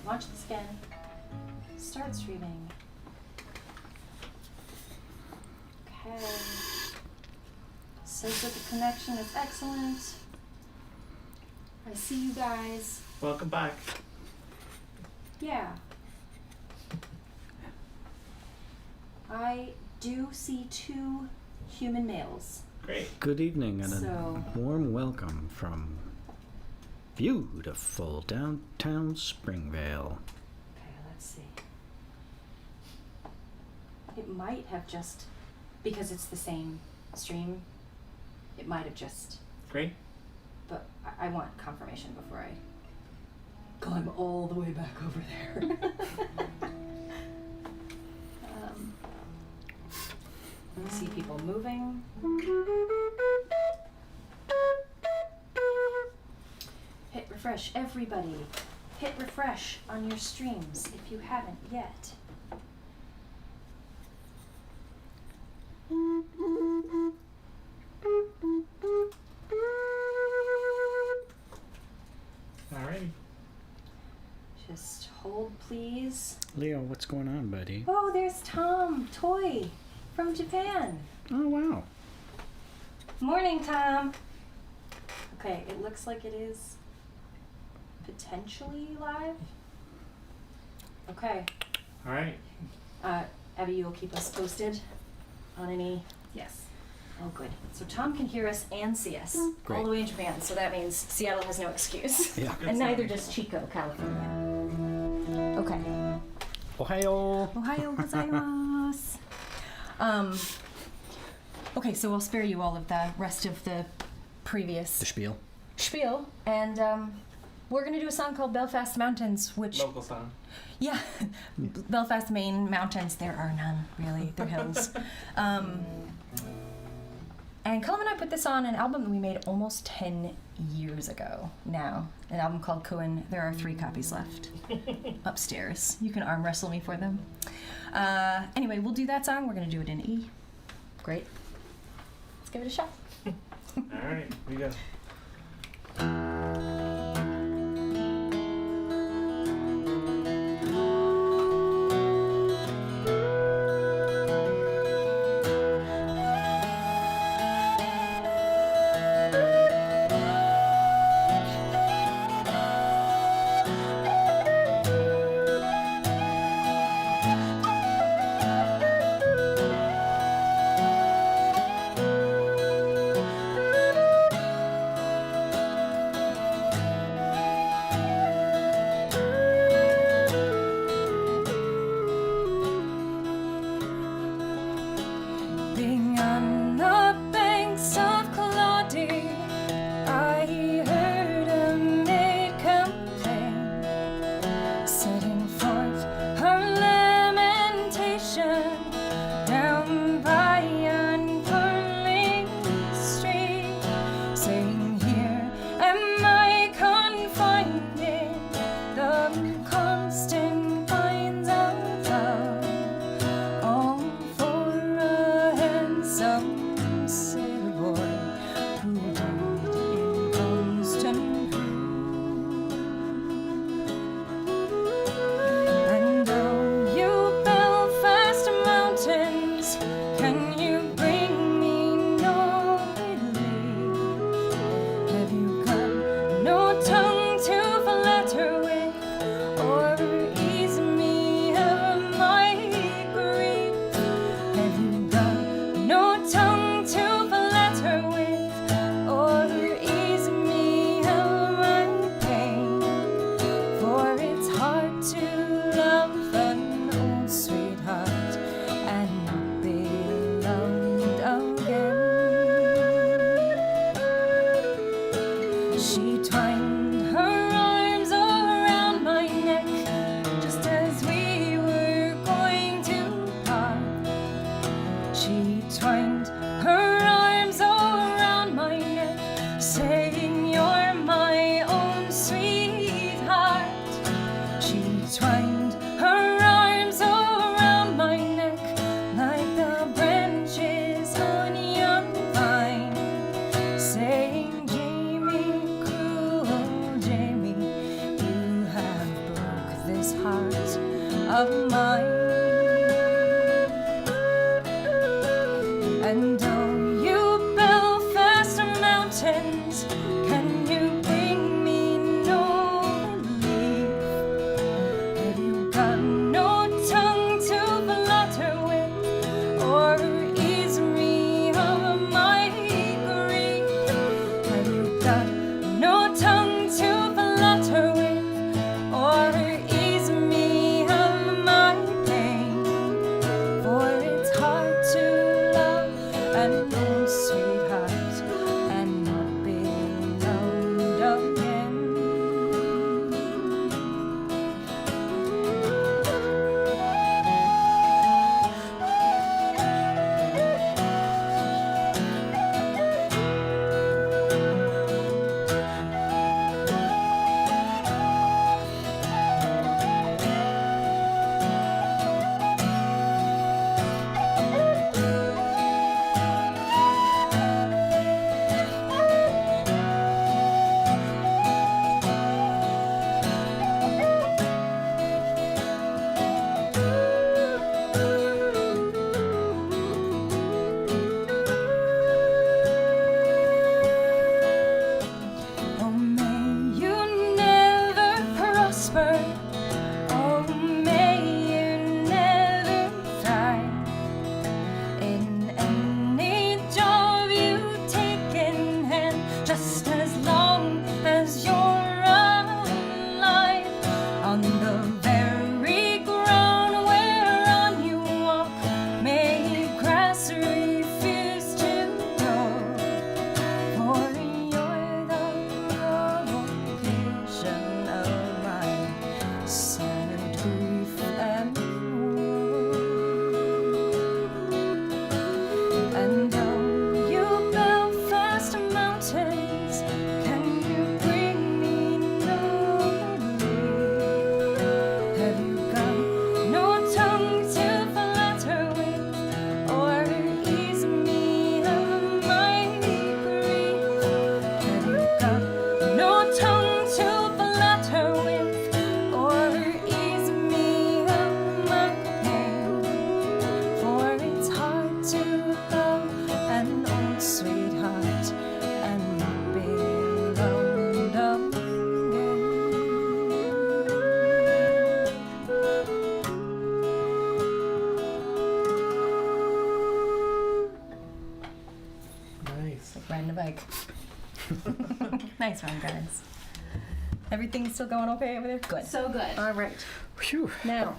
Launch this again. Start streaming. Okay. Says that the connection is excellent. I see you guys. Welcome back. Yeah. I do see 2 human males. Great. Good evening and So- a warm welcome from beautiful downtown Springvale. Okay, let's see. It might have just, because it's the same stream, it might have just, Great. but I want confirmation before I climb all the way back over there. I see people moving. Hit refresh, everybody. Hit refresh on your streams if you haven't yet. Alrighty. Just hold, please. Leo, what's going on, buddy? Oh, there's Tom Toy from Japan. Oh, wow. Morning, Tom. Okay, it looks like it is potentially live. Okay. Alright. Abby, you'll keep us posted on any. Yes. Oh, good. So Tom can hear us and see us Great. all the way in Japan. So that means Seattle has no excuse. Yeah. And neither does Chico, California. Okay. Ohio. Ohio gozaimasu. Okay, so I'll spare you all of the rest of the previous The spiel. spiel, and we're gonna do a song called Belfast Mountains, which Local song. yeah, Belfast, Maine mountains. There are none really. They're hills. And Colm and I put this on an album that we made almost 10 years ago now. An album called Cohen. There are 3 copies left upstairs. You can arm wrestle me for them. Anyway, we'll do that song. We're gonna do it in E. Great. Let's give it a shot. Alright, here we go. Being on the banks of Claudy, I heard a maid complain, setting forth her lamentation down by unfurling street, saying, "Here am I confined in the constant binds of love, all for a handsome sailor boy who died in constant ruin. And oh, you Belfast mountains, can you bring me no relief? Have you got no tongue to flatter with, or ease me of my grief? Have you got no tongue to flatter with, or ease me of my pain? For it's hard to love an old sweetheart and not be loved again. She twined her arms around my neck just as we were going to part. She twined her arms around my neck, saying, "You're my own sweetheart." She twined her arms around my neck like the branches on yon vine, saying, "Jamie, cruel Jamie, you have broke this heart of mine. And oh, you Belfast mountains, can you bring me no relief? Have you got no tongue to flutter with, or ease me of my grief? Have you got no tongue to flutter with, or ease me of my pain? For it's hard to love an old sweetheart and not be loved again. Oh, may you never prosper. Oh, may you never thrive in any job you take in hand, just as long as you're alive. On the very ground whereon you walk, may grass refuse to grow. For you're the provocation of my sad grief and woe. And oh, you Belfast mountains, can you bring me no relief? Have you got no tongue to flutter with, or ease me of my grief? Have you got no tongue to flutter with, or ease me of my pain? For it's hard to love an old sweetheart and not be loved again. Nice. Riding a bike. Nice one, guys. Everything's still going okay over there? Good. So good. All right. Phew. Now,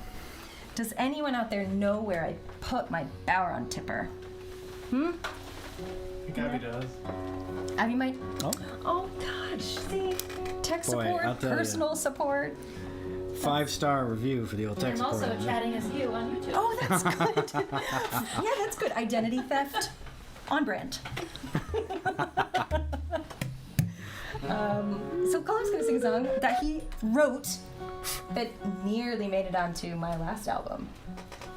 does anyone out there know where I put my Boweron tipper? I think Abby does. Abby might. Oh, Oh gosh, see, tech Boy, I'll support, tell ya. personal support. 5-star review for the old And tech I'm also support. chatting as you on YouTube. Oh, that's good. Yeah, that's good. Identity theft, on brand. So Colm's gonna sing a song that he wrote that nearly made it onto my last album.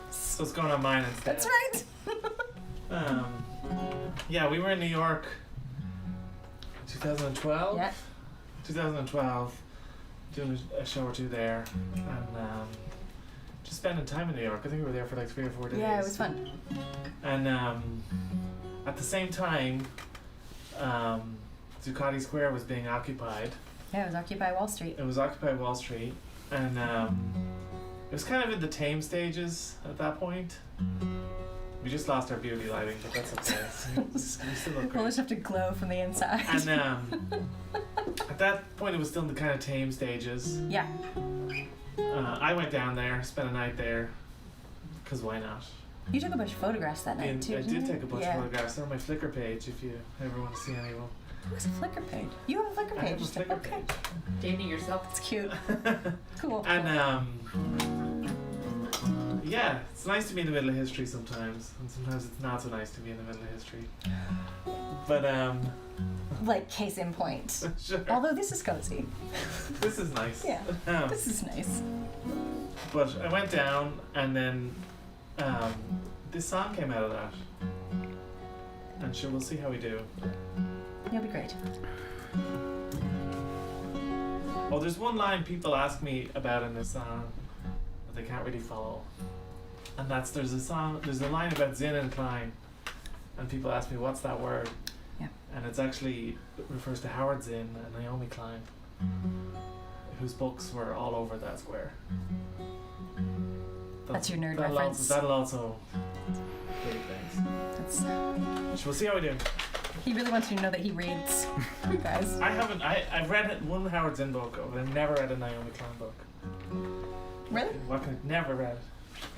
So it's going on mine instead. That's right. Yeah, we were in New York 2012. Yeah. 2012, doing a show or two there, and just spending time in New York. I think we were there for like 3 or 4 days. Yeah, it was fun. And at the same time, Zuccotti Square was being occupied. Yeah, it was Occupy Wall Street. It was Occupy Wall Street, and it was kind of in the tame stages at that point. We just lost our beauty lighting, but that's okay. We still look We'll great. just have to glow from the inside. And at that point, it was still in the kind of tame stages. Yeah. I went down there, spent a night there, because why not? You took a bunch of photographs that night And too. I didn't did you? take a bunch Yeah. of photographs. They're on my Flickr page if you ever want to see any of them. What's a Flickr page? You have a Flickr I page. have a Flickr Okay. Dating yourself. It's cute. Cool. And yeah, it's nice to be in the middle of history sometimes, and sometimes it's not so nice to be in the middle of history. But Like case in point. sure, Although this is cozy. this is nice. Yeah. This is nice. But I went down, and then this song came out of that, and sure, we'll see how we do. You'll be great. Oh, there's one line people ask me about in this song that they can't really follow. And that's there's a line about Zinn and Klein. And people ask me, what's that word? Yeah. And it's actually, it refers to Howard Zinn and Naomi Klein, whose books were all over that square. That's your nerd that'll reference. That'll also do things. That's, We'll see how we do. he really wants you to know that he reads, you guys. I've read one Howard Zinn book, but I've never read a Naomi Klein book. Really? Never read it.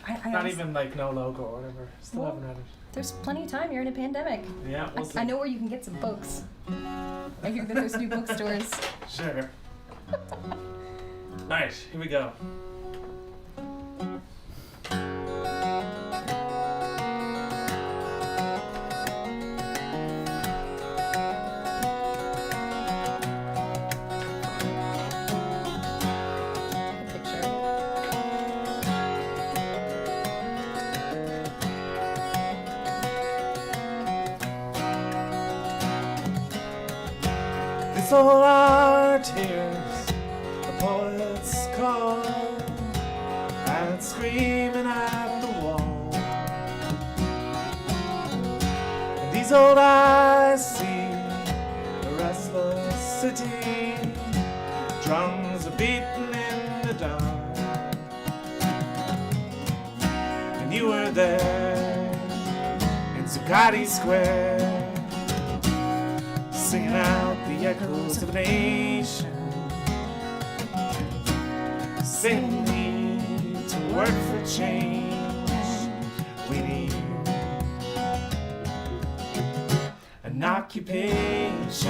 I Not even like No Logo or whatever. Still Well, haven't read it. There's plenty of time. You're in a pandemic. Yeah, we'll see. I know where you can get some books. I hear that there's new bookstores. Sure. Alright, here we go. Good picture. This all our tears, the poets call, and screaming at the wall. And these old eyes see a restless city, drums are beating in the dark. And you were there in Zuccotti Square, singing out the echoes of a nation, saying we need to work for change. We need an occupation.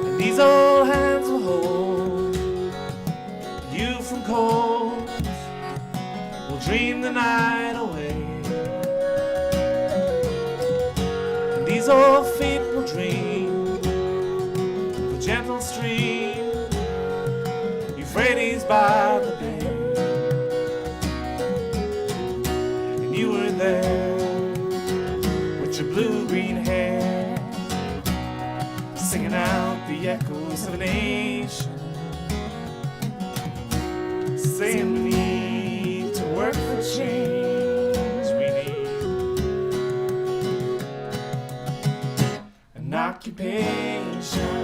And these old hands will hold you from cold. We'll dream the night away. And these old feet will dream of a gentle stream, Euphrates by the bay. And you were there with your blue-green hair, singing out the echoes of a nation, saying we need to work for change. We need an occupation.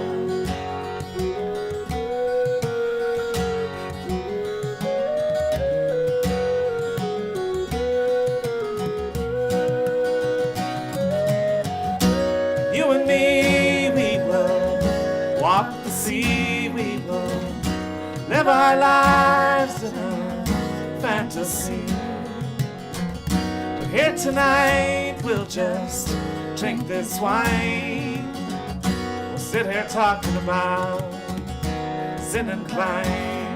You and me, we will walk the sea, we will live our lives in a fantasy. But here tonight we'll just drink this wine. We'll sit here talking about Zinn and Klein.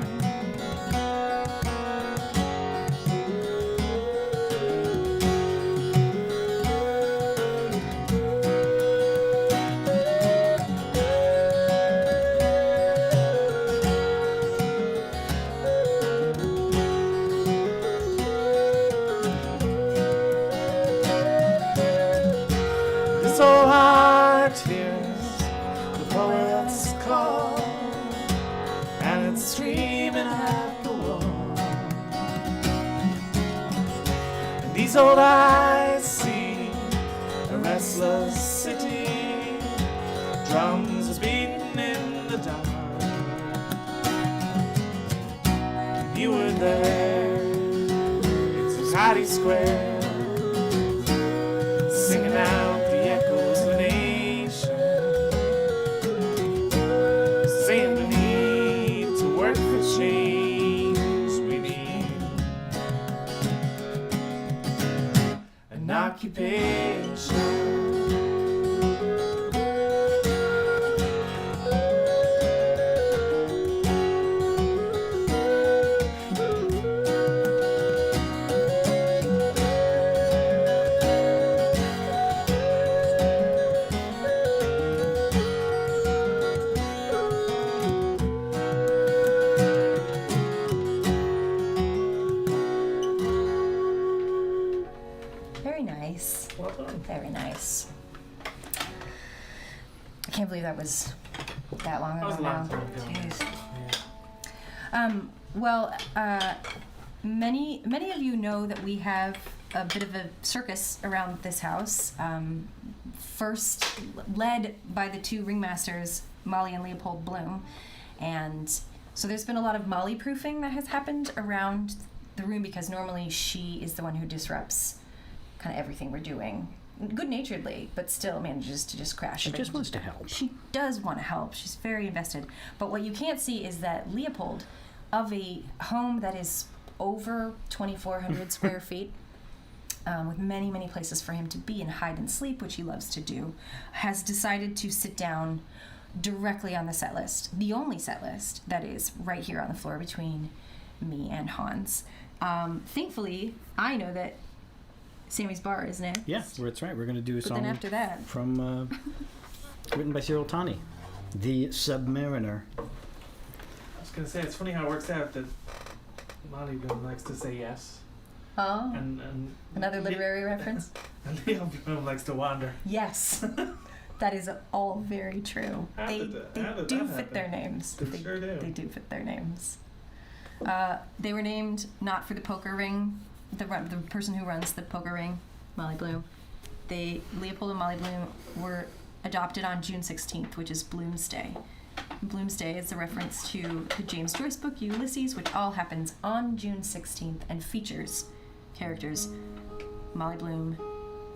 This old heart hears the poets call, and it's screaming at the wall. And these old eyes see a restless city, drums is beating in the dark. And you were there in Zuccotti Square, singing out the echoes of a nation, saying we need to work for change. We need an occupation. Very nice. Well done. Very nice. I can't believe that was that long ago That was a now. long time ago. Jeez. Well, many of you know that we have a bit of a circus around this house. First led by the two ringmasters, Molly and Leopold Bloom. And so there's been a lot of Molly proofing that has happened around the room because normally she is the one who disrupts kind of everything we're doing. Good-naturedly, but still manages to just crash. She just wants to help. She does want to help. She's very invested. But what you can't see is that Leopold, of a home that is over 2,400 square feet, with many, many places for him to be and hide and sleep, which he loves to do, has decided to sit down directly on the set list. The only set list that is right here on the floor between me and Hanz. Thankfully, I know that Sammy's Bar is next. Yeah, that's right. We're going to do a But song then after that, from written by Cyril Tani, The Submariner. I was going to say, it's funny how it works out that Molly Bloom likes to say yes. oh, And another literary reference. And Leo Bloom likes to wander. Yes, that is all very true. How They did that do happen? fit their names. They sure do. They do fit their names. They were named not for the poker ring. The person who runs the poker ring, Molly Bloom. Leopold and Molly Bloom were adopted on June 16th, which is Bloom's Day. Bloom's Day is a reference to the James Joyce book Ulysses, which all happens on June 16th and features characters Molly Bloom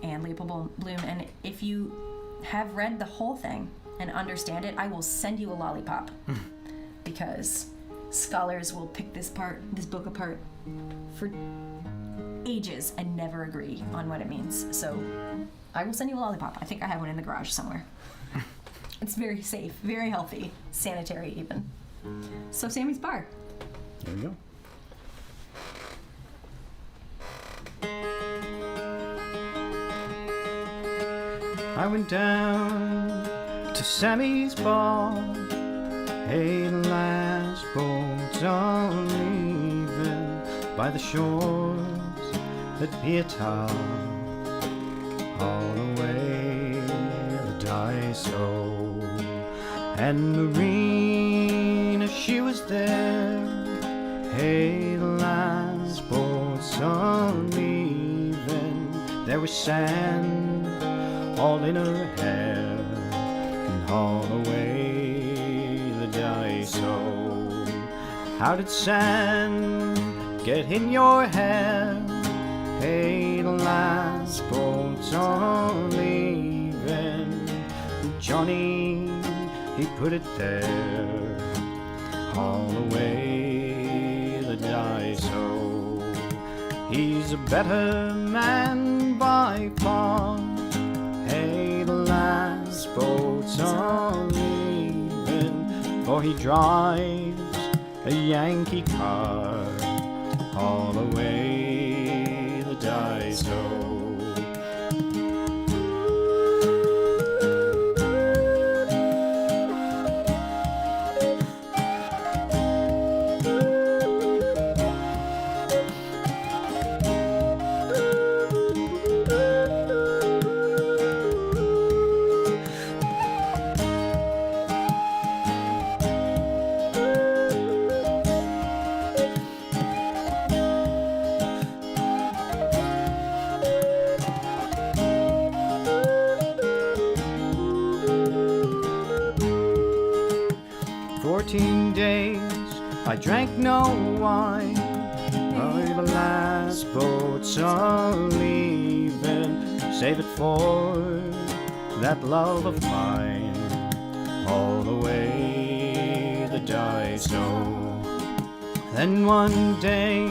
and Leopold Bloom. And if you have read the whole thing and understand it, I will send you a lollipop because scholars will pick this book apart for ages and never agree on what it means. So I will send you a lollipop. I think I have one in the garage somewhere. It's very safe, very healthy, sanitary even. So Sammy's Bar. There we go. I went down to Sammy's Bar, hey, the last boat's on leaving by the shores that Pietà, all the way the dice go, and Marina, she was there, hey, the last boat's on leaving, there was sand all in her hair, and all the way the dice go. How did sand get in your hair? Hey, the last boat's on leaving. Johnny, he put it there, all the way the dice go. He's a better man by far. Hey, the last boat's on leaving, for he drives a Yankee car, all the way the dice go. I drank no wine, by the last boat's on leaving. Save it for that love of mine, all the way the dice go. Then one day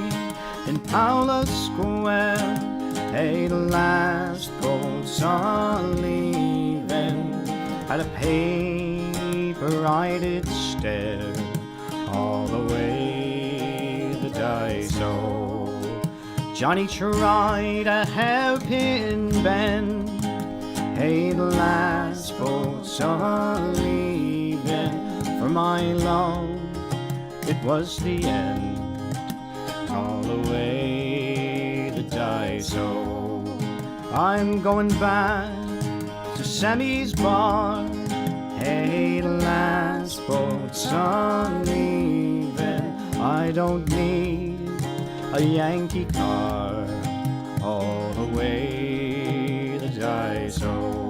in Paula Square, hey, the last boat's on leaving. At a paper I did stare, all the way the dice go. Johnny tried a hairpin bend, hey, the last boat's on leaving. For my love, it was the end, all the way the dice go. I'm going back to Sammy's bar. Hey, last boat's leaving. I don't need a Yankee car all the way to Daiso.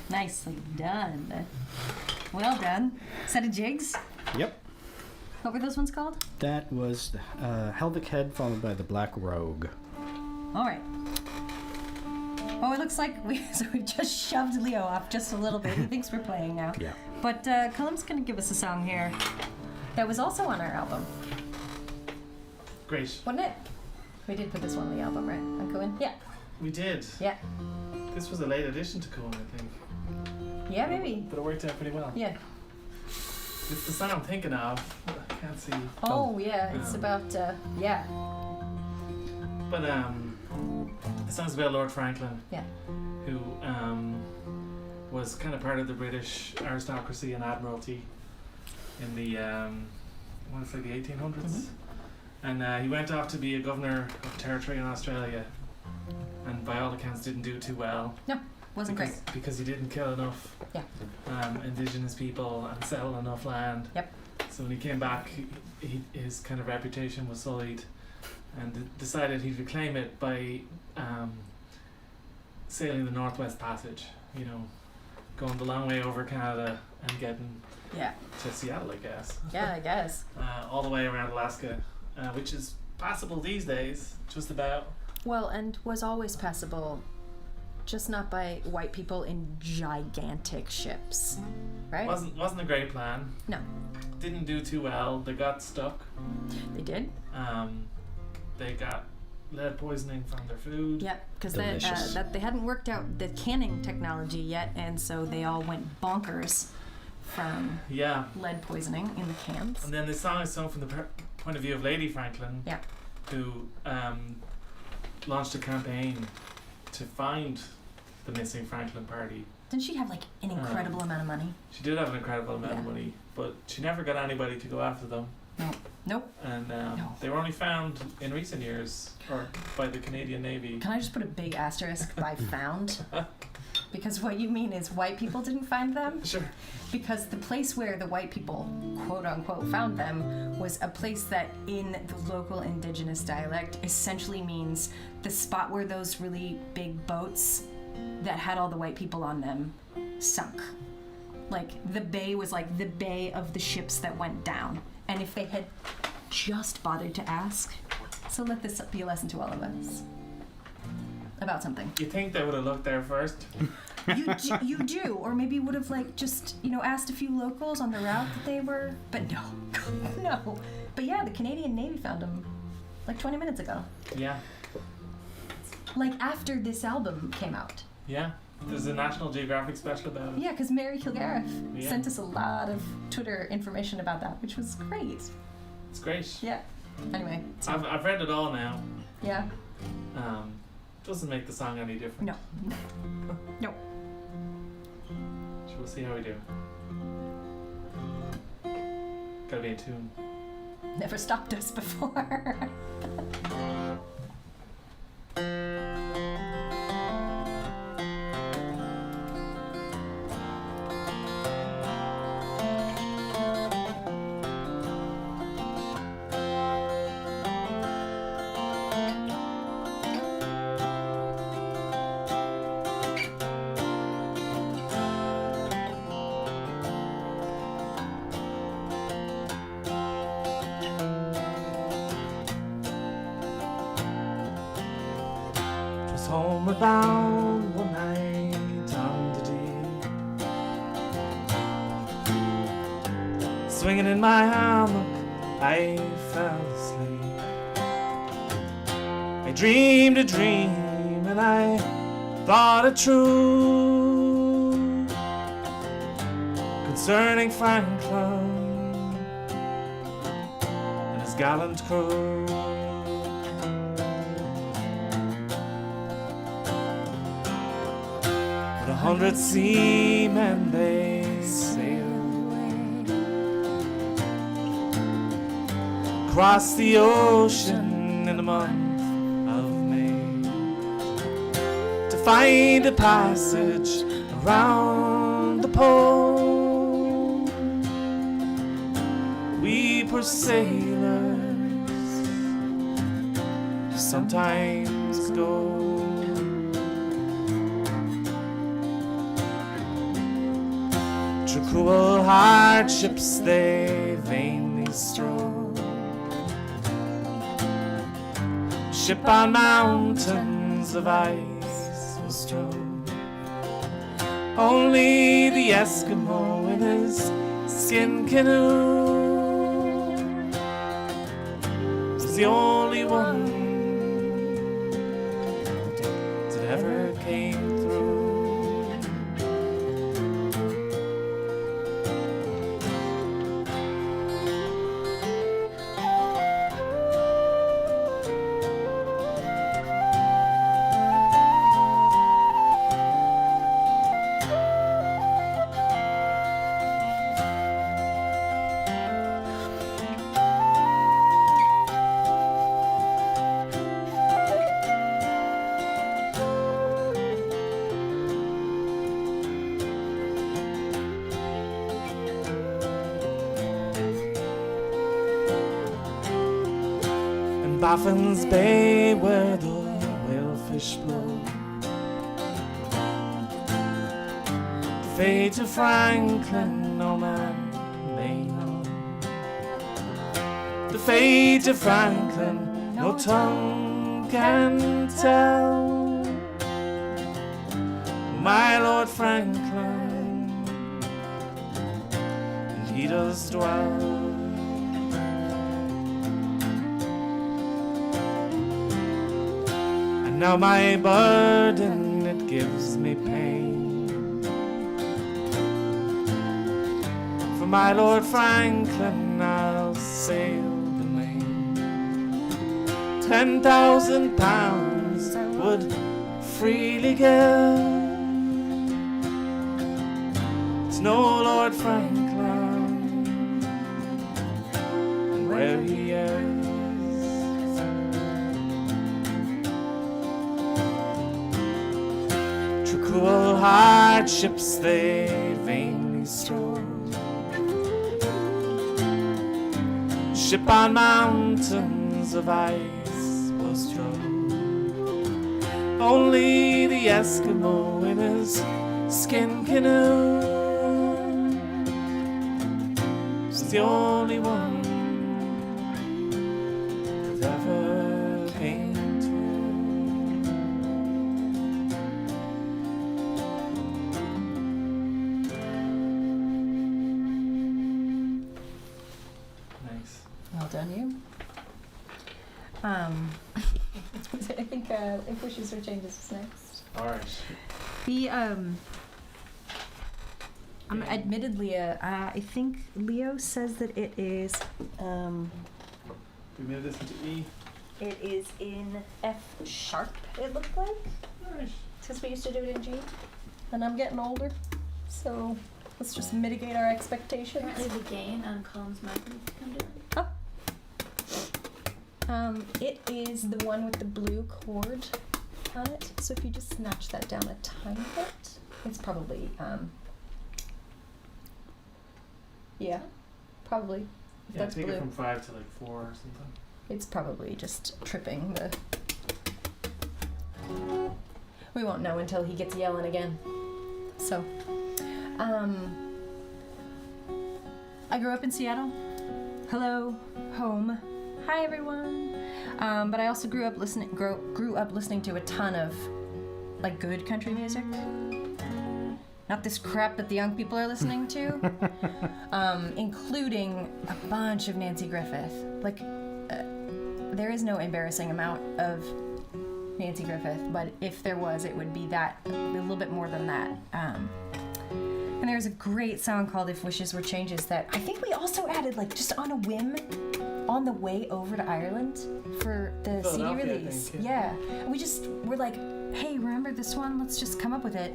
Nicely done. Well done. Set of jigs? Yep. What were those ones called? That was Helvic Head followed by the Black Rogue. All right. Oh, it looks like we just shoved Leo off just a little bit. He thinks we're playing now. Yeah. But Colm's going to give us a song here that was also on our album, Great. wasn't it? We did put this one on the album, right? On Cohen? Yeah. We did. Yeah. This was a late addition to Colm, I think. Yeah, maybe. But it worked out pretty well. Yeah. It's the song I'm thinking of. I can't see. Oh, yeah. It's about, yeah. But the song's about Lord Franklin, Yeah. who was kind of part of the British aristocracy and admiralty in the, I want to say the 1800s. Mhm. And he went off to be a governor of territory in Australia, and by all accounts didn't do too well. Wasn't great. Because he didn't kill enough indigenous people and settle enough land. Yep. So when he came back, his kind of reputation was sullied, and decided he'd reclaim it by sailing the Northwest Passage. You know, going the long way over Canada and getting Yeah. to Seattle, I guess. Yeah, I guess. All the way around Alaska, which is passable these days, just about. Well, and was always passable, just not by white people in gigantic ships, right? Wasn't a great plan. No. Didn't do too well. They got stuck. They did? They got lead poisoning from their food. Yep, because Delicious. that they hadn't worked out the canning technology yet, and so they all went bonkers from Yeah. lead poisoning in the cans. And then the song is sung from the point of view of Lady Franklin, Yeah. who launched a campaign to find the missing Franklin party. Didn't she have like an incredible amount of money? She did have an incredible amount of Yeah. money, but she never got anybody to go after them. Nope. And No. they were only found in recent years, or by the Canadian Navy. Can I just put a big asterisk by found? Because what you mean is white people didn't find them? Sure. Because the place where the white people, quote unquote, found them was a place that in the local indigenous dialect essentially means the spot where those really big boats that had all the white people on them sunk. Like the bay was like the bay of the ships that went down. And if they had just bothered to ask, so let this be a lesson to all of us about something. You think they would have looked there first? You do, or maybe would have like just asked a few locals on the route that they were, but no, no. But yeah, the Canadian Navy found them like 20 minutes ago, Yeah. like after this album came out. Yeah. There's a National Geographic special about it. Yeah, because Mary Kilgariff Yeah. sent us a lot of Twitter information about that, which was great. It's great. Yeah. Anyway, so I've read it all now. yeah, Doesn't make the song any different. no, no. So we'll see how we do. Gotta be in tune. Never stopped us before. Was homeward bound one night on the deep. Swinging in my hammock, I fell asleep. I dreamed a dream and I thought it true concerning Franklin and his gallant crew. With 100 seamen they sailed across the ocean in the month of May to find a passage around the pole. We poor sailors sometimes go. Through cruel hardships they vainly stroll. Ship on mountains of ice was drove. Only the Eskimo in his skin canoe was the only one that ever came through. Baffin's Bay where the whalefish blow. The fate of Franklin, no man may know. The fate of Franklin, no tongue can tell. My Lord Franklin, and he does dwell. Now my burden, it gives me pain. For my Lord Franklin, I'll sail the Maine. 10,000 pounds I would freely give to know Lord Franklin and where he is. Cruel hardships they vainly strove. Ship on mountains of ice was drove. Only the Eskimo in his skin canoe was the only one that ever came through. Well done, you. I think If Wishes or Changes is next. All right. Admittedly, I think Leo says that it is. We made this into E. It is in F sharp. It looked like. Nice. Because we used to do it in G, and I'm getting older, so let's just mitigate our expectations. Apparently the gain on Colm's mic can do it. It is the one with the blue cord on it. So if you just snatch that down a tiny bit, it's probably, yeah, probably. If Yeah, that's take blue, it from 5 to like 4 or something. it's probably just tripping the. We won't know until he gets yelling again. So, I grew up in Seattle. Hello, home. Hi everyone. But I also grew up listening to a ton of like good country music. Not this crap that the young people are listening to. Including a bunch of Nancy Griffith. Like, there is no embarrassing amount of Nancy Griffith, but if there was, it would be that, a little bit more than that. And there's a great song called If Wishes Were Changes that I think we also added, like, just on a whim on the way over to Ireland for the CD release. I think, yeah. We just were like, hey, remember this one? Let's just come up with it.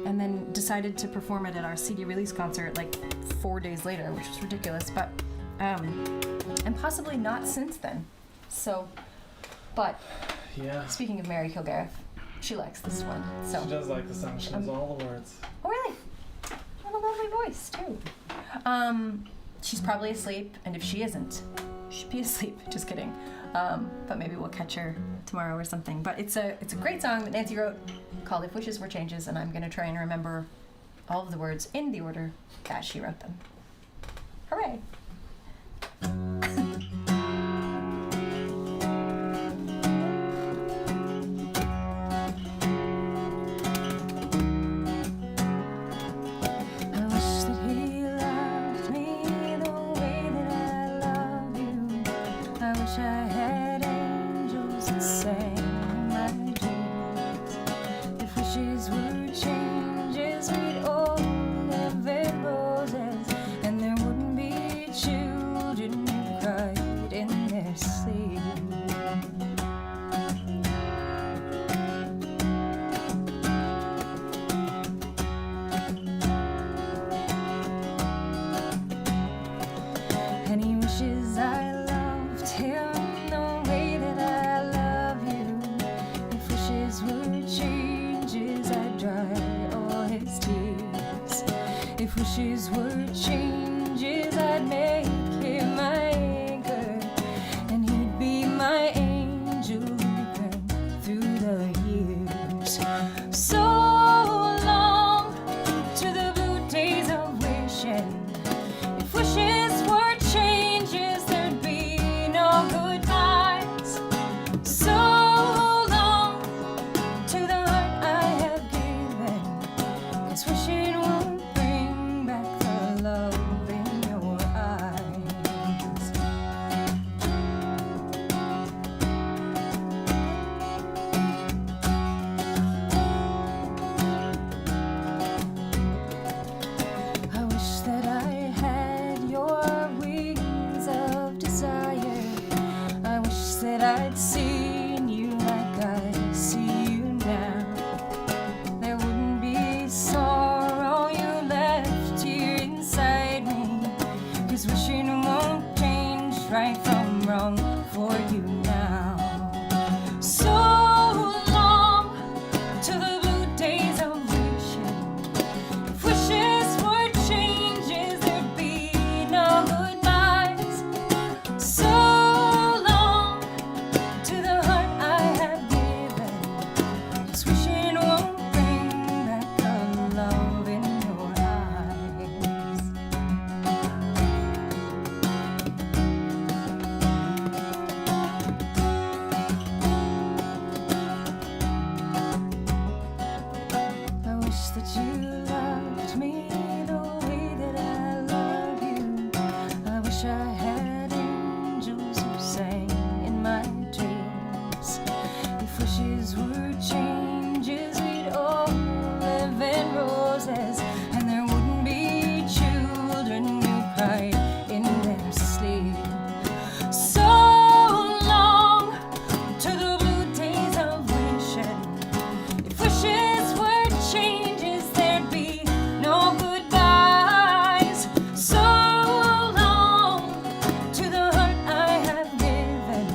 And then decided to perform it at our CD release concert like 4 days later, which was ridiculous. But, and possibly not since then. So, but, Yeah. speaking of Mary Kilgareth, she likes this one. So. She does like the song. She knows all the words. Oh, really? What a lovely voice, too. She's probably asleep, and if she isn't, she'd be asleep. Just kidding. But maybe we'll catch her tomorrow or something. But it's a great song that Nancy wrote called If Wishes Were Changes, and I'm going to try and remember all of the words in the order that she wrote them. Hooray! wish I had angels that sang in my dreams. If wishes were changes, we'd all live in roses, and there wouldn't be children who cried in their sleep. And he wishes I loved him the way that I love you. If wishes were changes, I'd dry all his tears. If wishes were changes, I'd make him my anchor, and he'd be my angel weeping through the years. So long to the blue days of wishing. If wishes were changes, there'd be no goodbyes. So long to the heart I have given, 'cause wishing won't bring back the love in your eyes. I wish that I had your wings of desire. I wish that I'd seen you like I see you now. There wouldn't be sorrow you left here inside me, 'cause wishing won't change right from wrong for you now. So long to the blue days of wishing. If wishes were changes, there'd be no goodbyes. So long to the heart I have given, 'cause wishing won't bring back the love in your eyes. I wish that you loved me the way that I love you. I wish I had angels who sang in my dreams. If wishes were changes, we'd all live in roses, and there wouldn't be children who cried in their sleep. So long to the blue days of wishing. If wishes were changes, there'd be no goodbyes. So long to the heart I have given,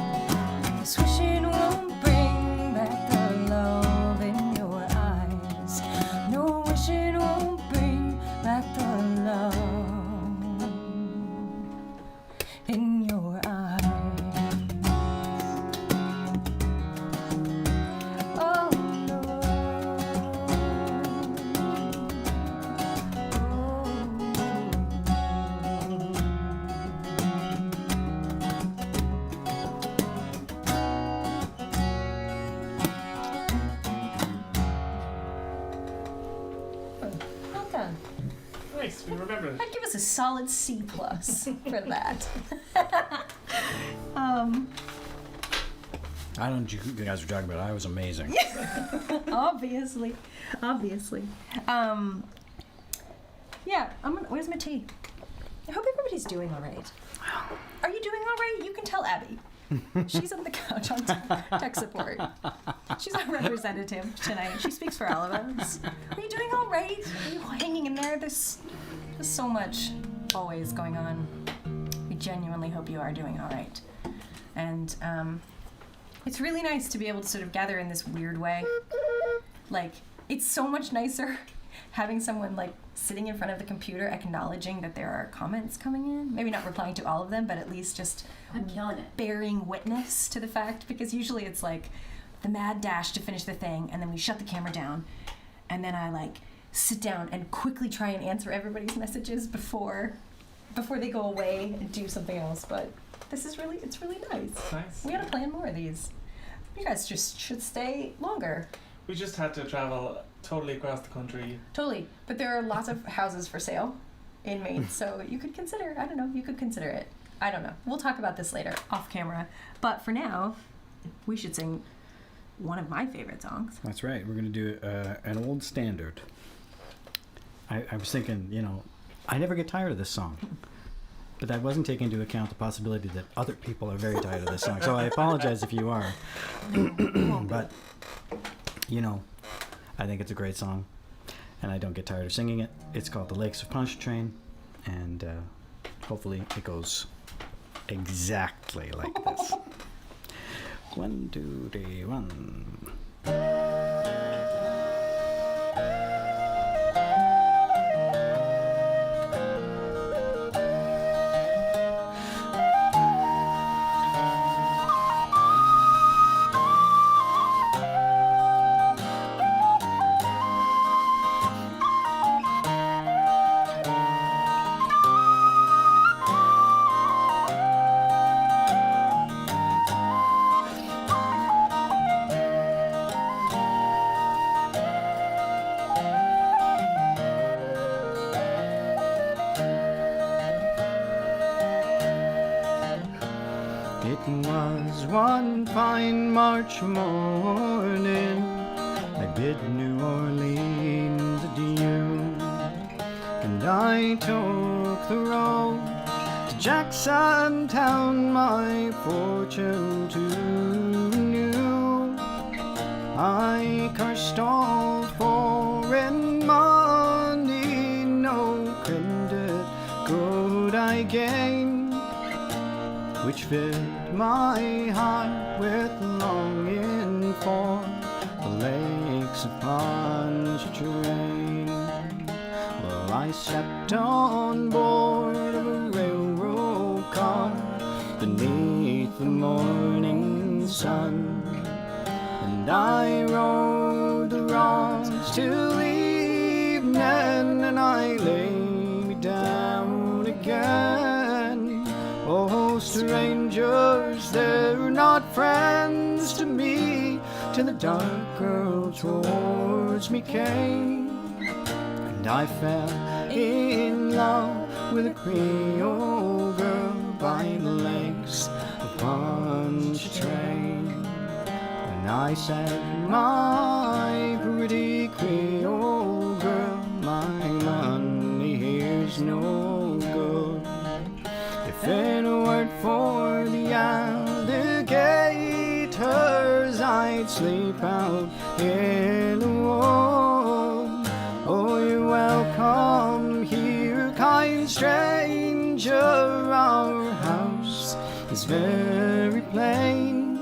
'cause wishing won't bring back the love in your eyes. No, wishing won't bring back the love in your eyes. Oh no. Well done. Nice, we remembered it. I'd give us a solid C+ for that. I don't know what you guys were talking about. I was amazing. Obviously. Yeah, where's my tea? I hope everybody's doing all right. Are you doing all right? You can tell Abby. She's on the couch on tech support. She's our representative tonight. She speaks for all of us. Are you doing all right? Are you hanging in there? There's so much always going on. We genuinely hope you are doing all right. And it's really nice to be able to sort of gather in this weird way. Like, it's so much nicer having someone like sitting in front of the computer acknowledging that there are comments coming in. Maybe not replying to all of them, but at least just I'm killing it. bearing witness to the fact, because usually it's like the mad dash to finish the thing, and then we shut the camera down, and then I like sit down and quickly try and answer everybody's messages before they go away and do something else. But it's really nice. Nice. We gotta plan more of these. You guys just should stay longer. We just had to travel totally across the country. Totally. But there are lots of houses for sale in Maine, so you could consider, I don't know, you could consider it. I don't know. We'll talk about this later, off camera. But for now, we should sing one of my favorite songs. That's right. We're going to do an old standard. I was thinking, you know, I never get tired of this song. But that wasn't taking into account the possibility that other people are very tired of this song. So I apologize if you are. But, you know, I think it's a great song. And I don't get tired of singing it. It's called The Lakes of Pontchartrain. And hopefully it goes exactly like this. 1, 2, 3, 1. It was one fine March morning, I bid New Orleans adieu, and I took the road to Jacksontown, my fortune to renew. I cursed all foreign money, no credit could I gain, which filled my heart with longing for the lakes of Pontchartrain. Well, I stepped on board of a railroad car beneath the morning sun, and I rode the rods till evening, and I lay me down again. Oh, strangers, they're not friends to me, till the dark girl towards me came, and I fell in love with a Creole girl by the lakes of Pontchartrain. And I said, my pretty Creole girl, my money here's no good. If it weren't for the alligators, I'd sleep out in the wood. Oh, you're welcome here, kind stranger. Our house is very plain,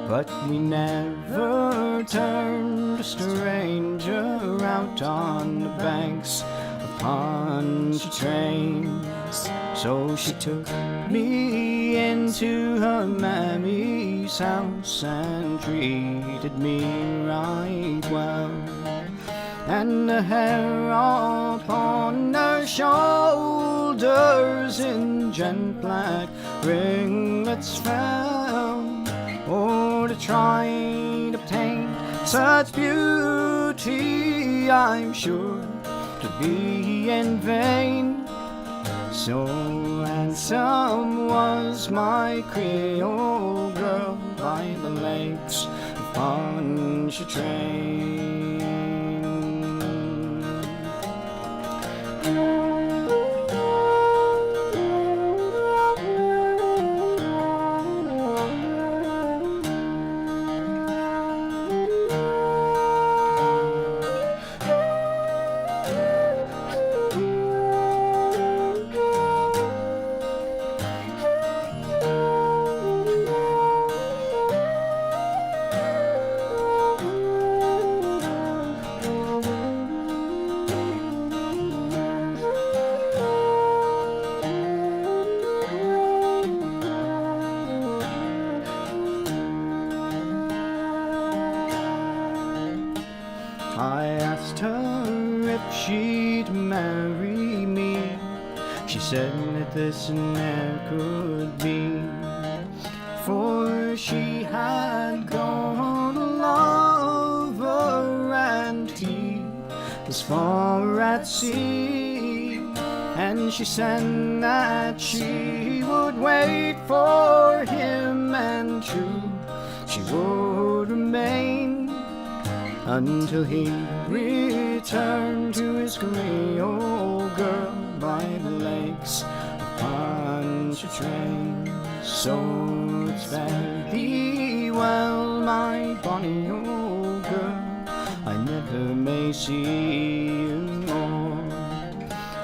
but we never turned a stranger out on the banks of Pontchartrain. So she took me into her mammy's house and treated me right well, and the hair upon her shoulders in jet black ringlets fell. Oh, to try to obtain such beauty, I'm sure to be in vain. So handsome was my Creole girl by the lakes of Pontchartrain. I asked her if she'd marry me. She said that this ne'er could be, for she had gone a lover, and he was far at sea, and And she said that she would wait for him, and true she would remain until he returned to his Creole girl by the lakes upon Pontchartrain. So it's fare thee well, my bonny old girl, I never may see you more,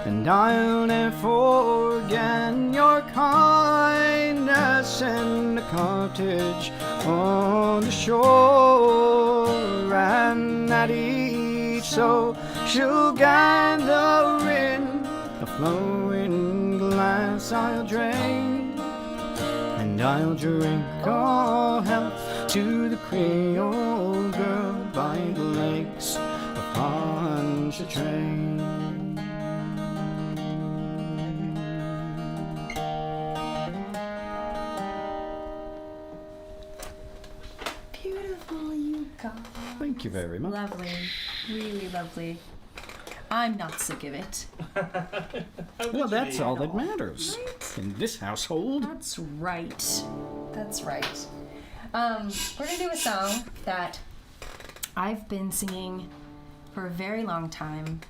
and I'll never forget your kindness in the cottage on the shore, and at each social gathering a flowing glass I'll drain, and I'll drink all health to the Creole girl by the lakes of Pontchartrain. Beautiful, you guys. Thank you very much. Lovely. Really lovely. I'm not sick of it. Well, that's all that matters in this household. That's right. That's right. We're gonna do a song that I've been singing for a very long time.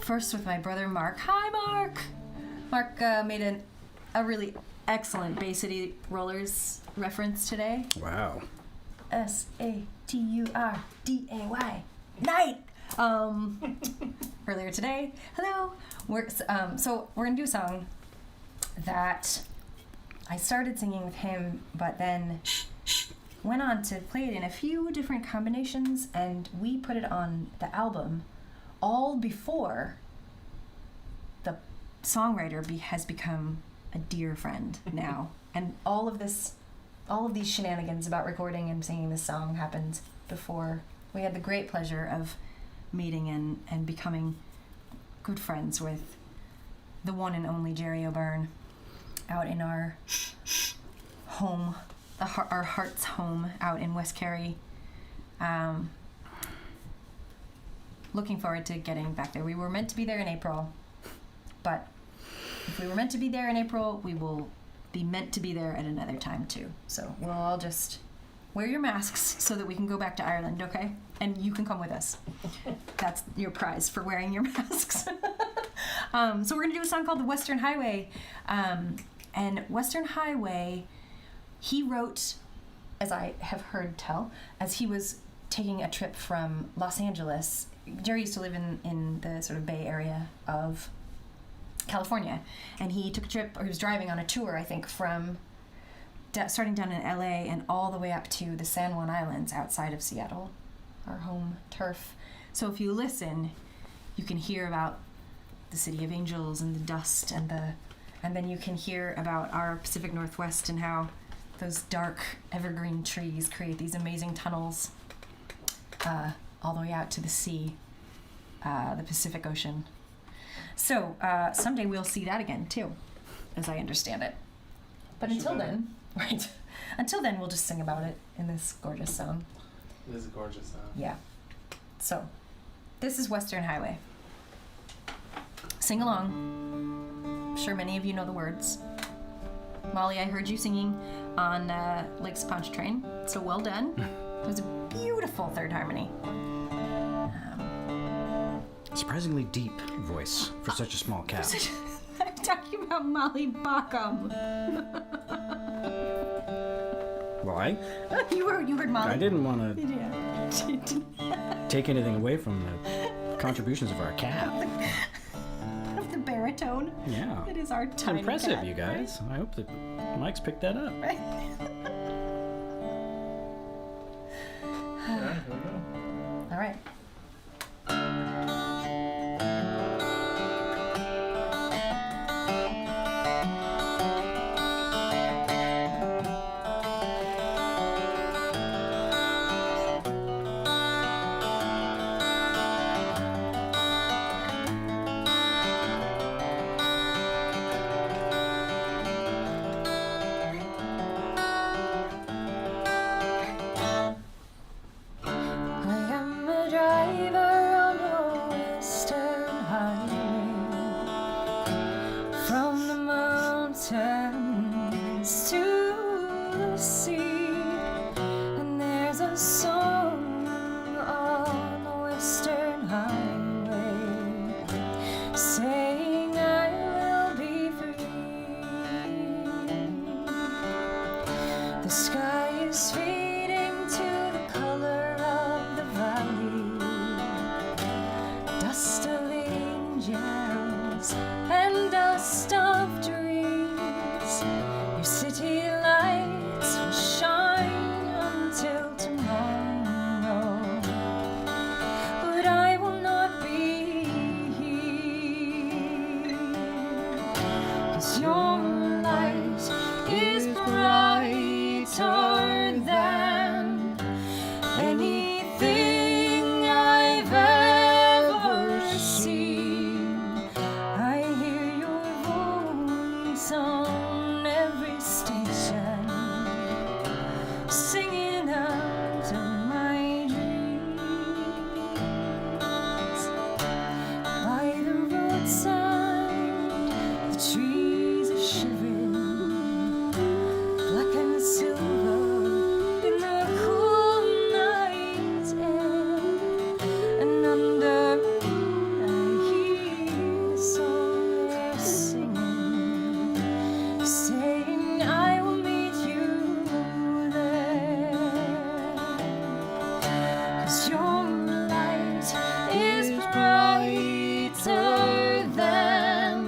First with my brother Mark. Hi, Mark. Mark made a really excellent Bay City Rollers reference today. Wow. Saturday. Night. Earlier today. Hello. So we're gonna do a song that I started singing with him, but then went on to play it in a few different combinations, and we put it on the album all before the songwriter has become a dear friend now. And all of these shenanigans about recording and singing this song happened before we had the great pleasure of meeting and becoming good friends with the one and only Jerry O'Byrne out in our home, our heart's home out in West Kerry. Looking forward to getting back there. We were meant to be there in April, but if we were meant to be there in April, we will be meant to be there at another time too. So we'll all just wear your masks so that we can go back to Ireland, okay? And you can come with us. That's your prize for wearing your masks. So we're gonna do a song called The Western Highway. And Western Highway, he wrote, as I have heard tell, as he was taking a trip from Los Angeles. Jerry used to live in the sort of Bay Area of California, and he took a trip, or he was driving on a tour, I think, from starting down in LA and all the way up to the San Juan Islands outside of Seattle, our home turf. So if you listen, you can hear about the City of Angels and the dust and then you can hear about our Pacific Northwest and how those dark evergreen trees create these amazing tunnels all the way out to the sea, the Pacific Ocean. So someday we'll see that again too, as I understand it. But until then, right? Until then, we'll just sing about it in this gorgeous song. It is a gorgeous song. Yeah. So, this is Western Highway. Sing along. I'm sure many of you know the words. Molly, I heard you singing on Lakes Pontchartrain, so well done. It was a beautiful third harmony. Surprisingly deep voice for such a small cat. I'm talking about Molly Bockham. Why? You heard Molly. I didn't want to Yeah. take anything away from the contributions of our cat. Of the baritone. Yeah. It is our It's tiny impressive, cat, you guys. I hope that Mike's picked that up. Right? Alright, here we go. All right. sea, and there's a song on the western highway saying I will be free. The sky is fading to the color of the valley, dust of angels and dust of dreams. Your city lights will shine until tomorrow, but I will not be here, 'cause your light is brighter than anything I've ever seen. I hear your voice on every station, singing out of my dreams. By the roadside, the trees are shivering, black and silver in the cool night air, and under I hear the song they're singing, saying I will meet you there. 'Cause your light is brighter than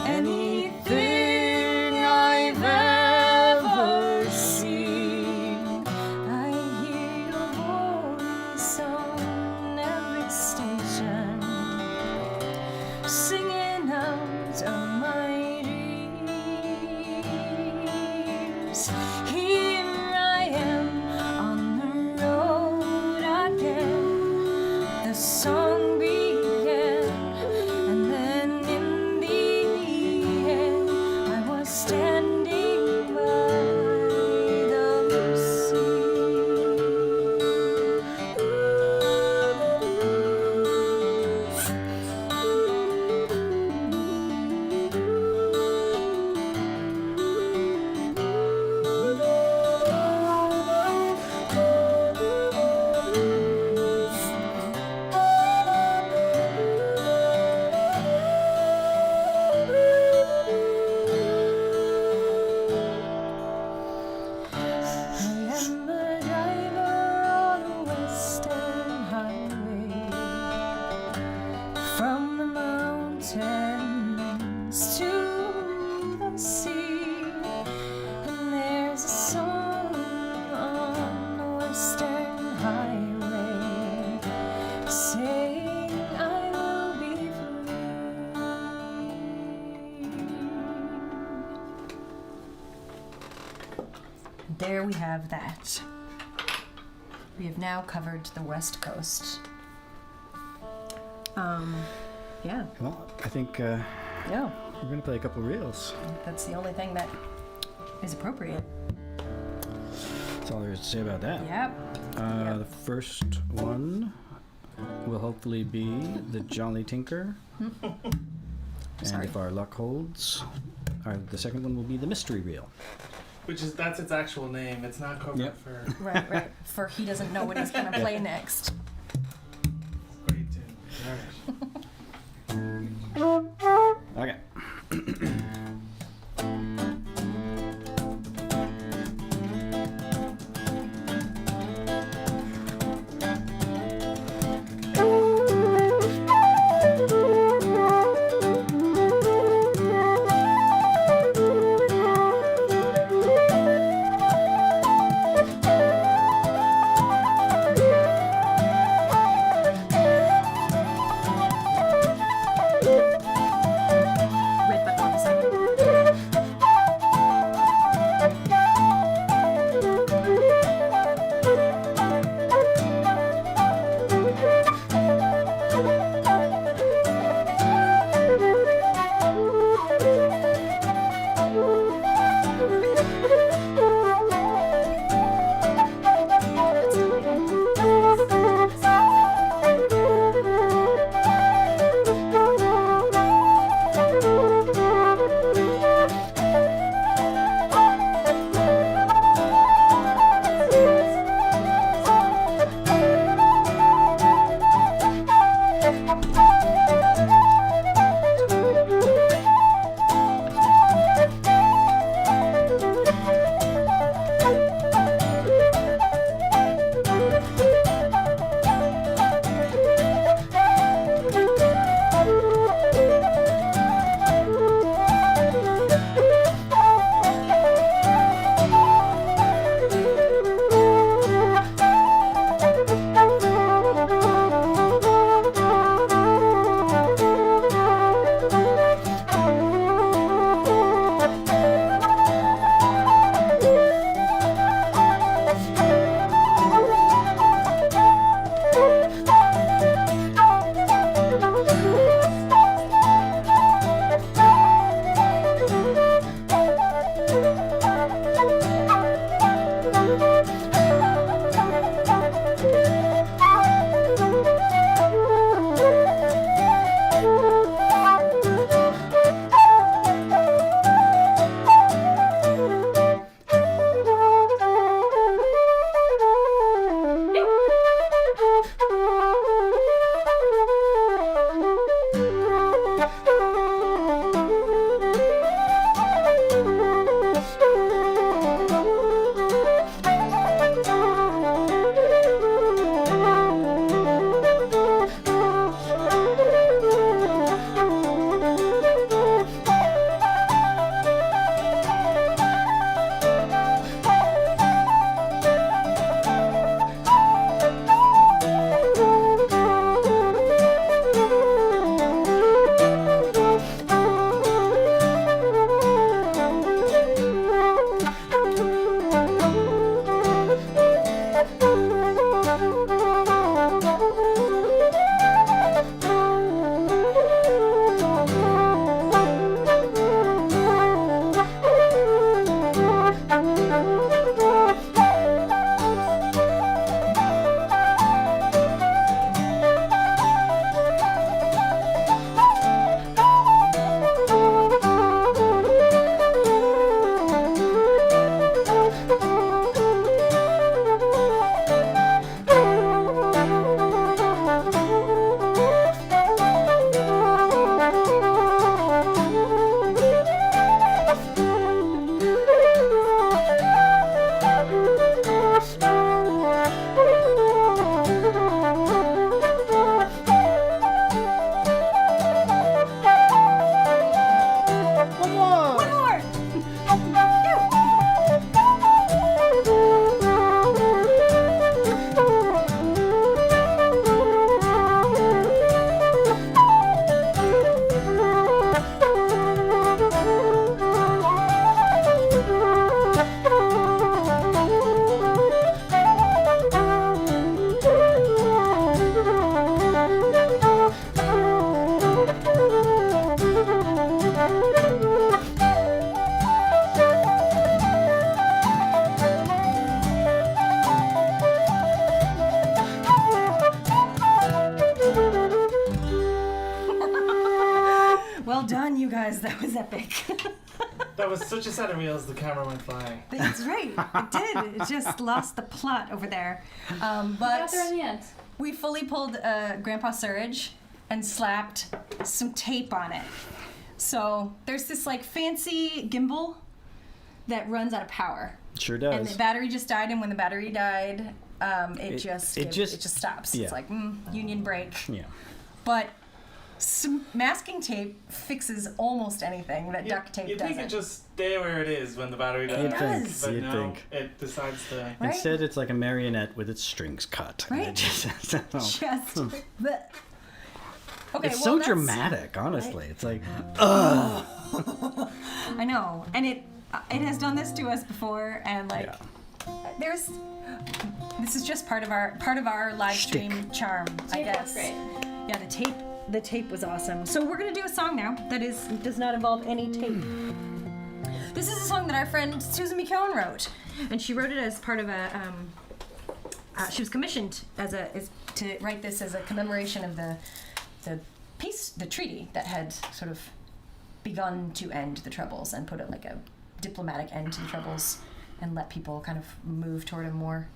anything I've ever seen. I hear your voice on every station, singing out of my dreams. Here I am on the road again. The song began, and then in the end, I was standing by the I am a driver on a western highway, from the mountains to the sea, and there's a song on the western highway saying I will be free. There we have that. We have now covered the West Coast. Yeah, Well, I think yeah, we're going to play a couple reels. that's the only thing that is appropriate. That's all there is to say about that. Yep. Yep. The first one will hopefully be the Jolly Tinker. And Sorry. if our luck holds, the second one will be the Mystery Reel. That's its actual name. It's not covered Yep. for Right, right. For he doesn't know what he's gonna play next. great tune. Okay. Red button on the side. was epic. That was such a set of reels, the camera went flying. That's right. It did. It just lost the plot over there. Got But there in the end. we fully pulled Grandpa Surge and slapped some tape on it. So there's this like fancy gimbal that runs out of power. Sure And does. the battery just died, and when the battery died, it just stops. Yeah. It's like union break. Yeah. But some masking tape fixes almost anything that duct tape You'd doesn't. think it just stay where it is when the battery dies. You'd think, But you'd no, think. it decides to... Right? Instead, it's like a marionette with its strings cut. And Right. it just, Just. bleh. Okay, it's well, so that's- dramatic, honestly. It's like, I know, and it has done this to us before, and like yeah. this is just part of our live Shtick. stream charm, I Tape guess. was great. Yeah, the tape was awesome. So we're gonna do a song now that does not involve any tape. This is a song that our friend Susan McKeown wrote, and she wrote it as part of a. She was commissioned to write this as a commemoration of the peace, the treaty that had sort of begun to end the Troubles and put it like a diplomatic end to the Troubles and let people kind of move toward a more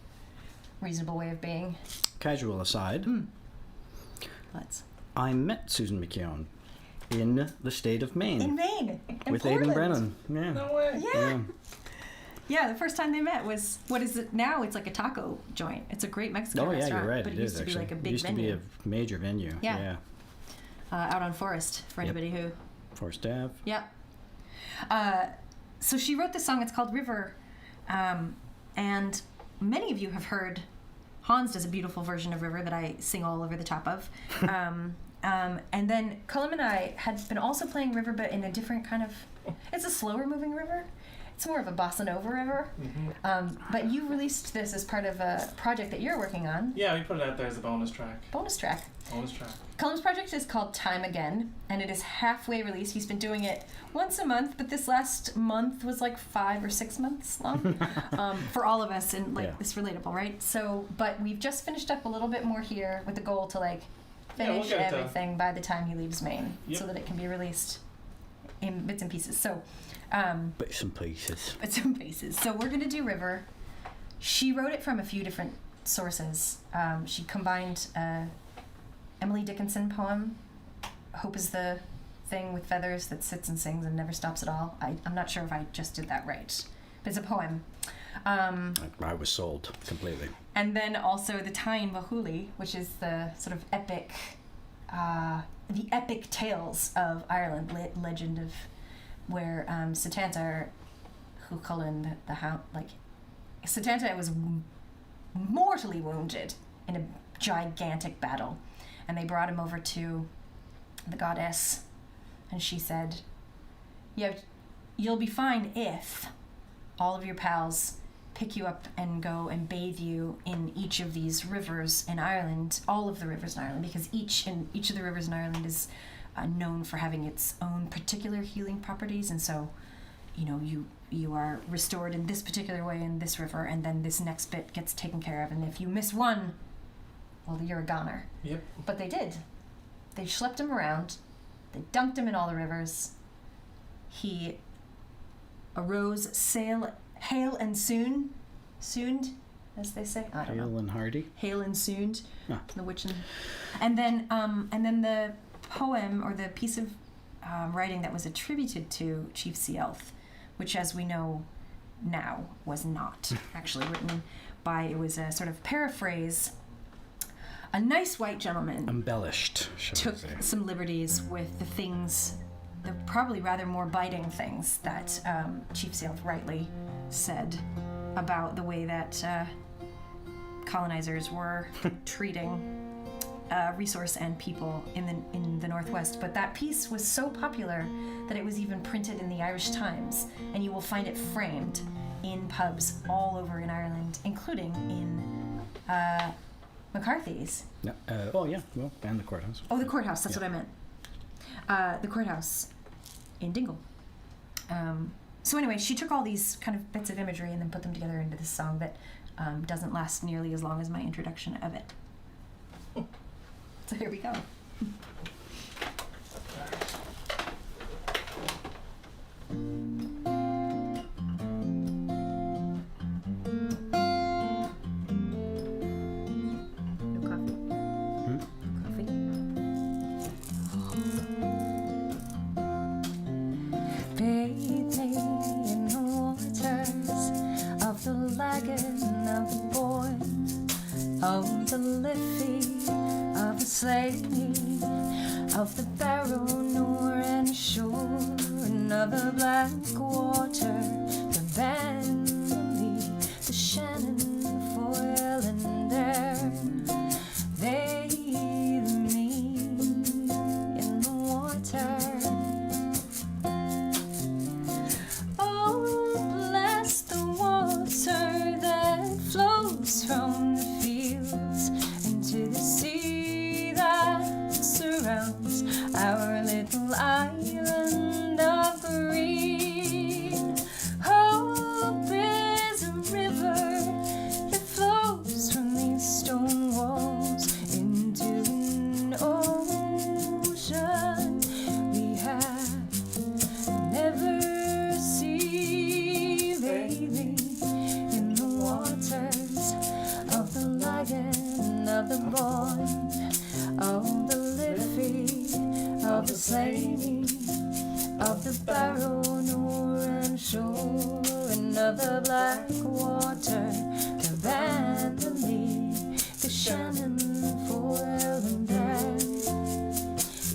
reasonable way of being. Casual aside, Let's. I met Susan McKeown in the state of Maine. In Maine. In with Portland. Aidan Brennan. Yeah. No way. Yeah. Yeah, the first time they met was, what is it now? It's like a taco joint. It's a great Mexican Oh, yeah, restaurant. you're right. But It it used is to be actually. like a It big used venue. to be a major venue. Yeah. Out on Forest, for Yep. anybody who... Forest Ave. Yeah. So she wrote this song. It's called River. And many of you have heard Hanz does a beautiful version of River that I sing all over the top of. And then Colm and I had been also playing River, but in a different kind of... It's a slower moving river. It's more of a bossa nova river. But you released this as part of a project that you're working on. Yeah, we put it out there as a bonus track. Bonus track. Bonus track. Colm's project is called Time Again, and it is halfway released. He's been doing it once a month, but this last month was like 5 or 6 months long for all of us, and like Yeah. it's relatable, right? So, but we've just finished up a little bit more here with the goal to like Yeah, we'll finish get it done. everything by the time he leaves Maine, Yep. so that it can be released in bits and pieces. So, Bits and pieces. bits and pieces. So we're gonna do River. She wrote it from a few different sources. She combined Emily Dickinson poem, Hope is the Thing with Feathers that sits and sings and never stops at all. I'm not sure if I just did that right, but it's a poem. I was sold completely. And then also the Tain Bahuli, which is the sort of epic, the epic tales of Ireland, legend of where Setanta, who Colin the hound, like Setanta was mortally wounded in a gigantic battle, and they brought him over to the goddess, and she said, you'll be fine if all of your pals pick you up and go and bathe you in each of these rivers in Ireland, all of the rivers in Ireland, because each of the rivers in Ireland is known for having its own particular healing properties, and so you are restored in this particular way in this river, and then this next bit gets taken care of, and if you miss one, well, you're a goner. Yep. But they did. They schlepped him around. They dunked him in all the rivers. He arose, hail and sooned, as they say. I don't know. Hale and Hardy. Hail and sooned. Ah. The witch and then the poem or the piece of writing that was attributed to Chief Sealth, which, as we know now, was not actually written by. It was a sort of paraphrase. A nice white gentleman Embellished, shall took I say. some liberties with the things, the probably rather more biting things that Chief Sealth rightly said about the way that colonizers were treating resource and people in the Northwest. But that piece was so popular that it was even printed in the Irish Times, and you will find it framed in pubs all over in Ireland, including in MacCárthaigh's. No, oh, yeah. Well, and the courthouse. Oh, the courthouse, that's what I meant. The courthouse in Dingle. So anyway, she took all these kind of bits of imagery and then put them together into this song that doesn't last nearly as long as my introduction of it. So here we go. lagging of the boy, of the liffey, of the slaney, of the barrow nor and shore, and of the black water, the Banley, the Shannon, foil and air. They me in the water. Oh, bless the water that flows from the fields into the sea that surrounds our little island of green. Hope is a river that flows from these stone walls into an ocean we have never seen, baby, in the waters of the Lagan, of the Bond, of the Liffey, of the Slaney, of the Barrow, Nor and Shore, and of the Black Water, the Banley, the Shannon, foil and air.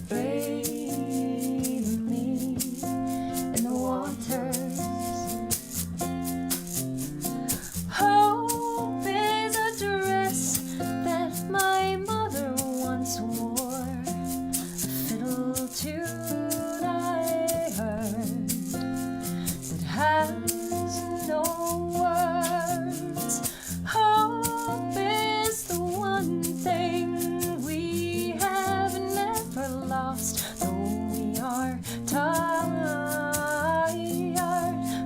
Bathe me in the waters. Hope is a dress that my mother once wore, a fiddle tune I heard that has no words. Hope is the one thing we have never lost, though we are tired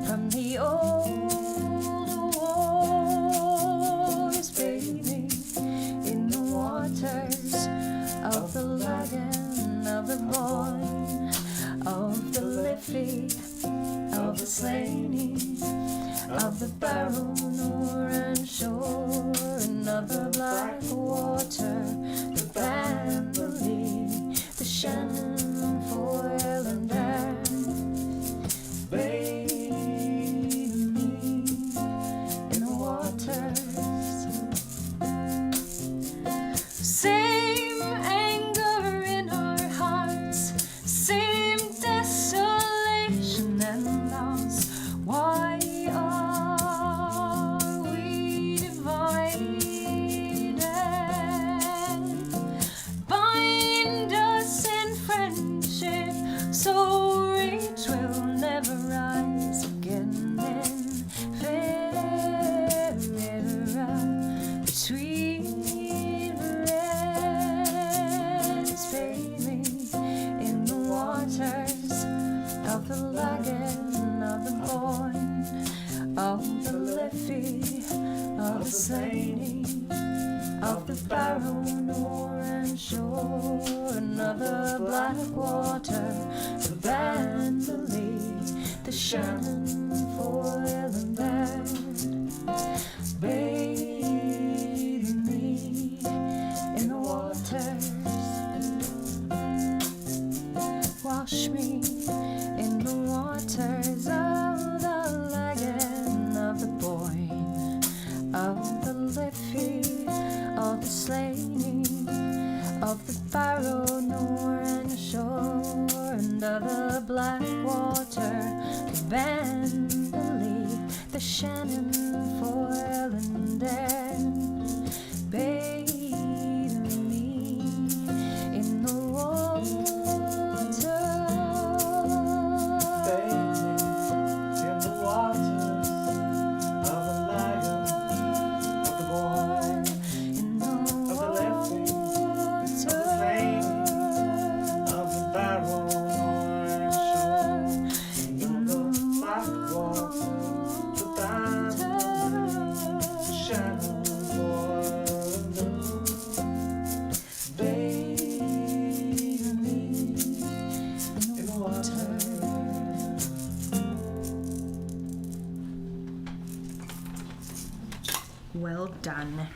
from the old wars, baby, in the waters of the Lagan, of the Boyne, of the Liffey, of the Slaney, of the Barrow, Nor and Shore, and of the Black Water, the Banley, the Shannon, foil and air. Bathe me in the waters. Same anger in our hearts, same desolation and loss. Why are we divided? Bind us in friendship, so rage will never rise again in fair between reds, baby, in the waters of the Lagan, of the Boyne, of the Liffey, of the Slaney, of the Barrow, Nor and Shore, and of the Black Water, the Banley, the Shannon, foil and air. Bathe me in the waters. Wash me in the waters of the Lagan, of the Boyne, of the Liffey, of the Slaney, of the Barrow, Nor and Shore, and of the Black Water, the Banley, the Shannon, foil and air. Bathe me in the waters. In the waters of the Lagan, of the Boyne, In the of the Liffey, of the Slaney, of the Barrow, Nor and Shore, and of the Black Water, the Banley, the Shannon, foil and air. Bathe me in the water. Well done.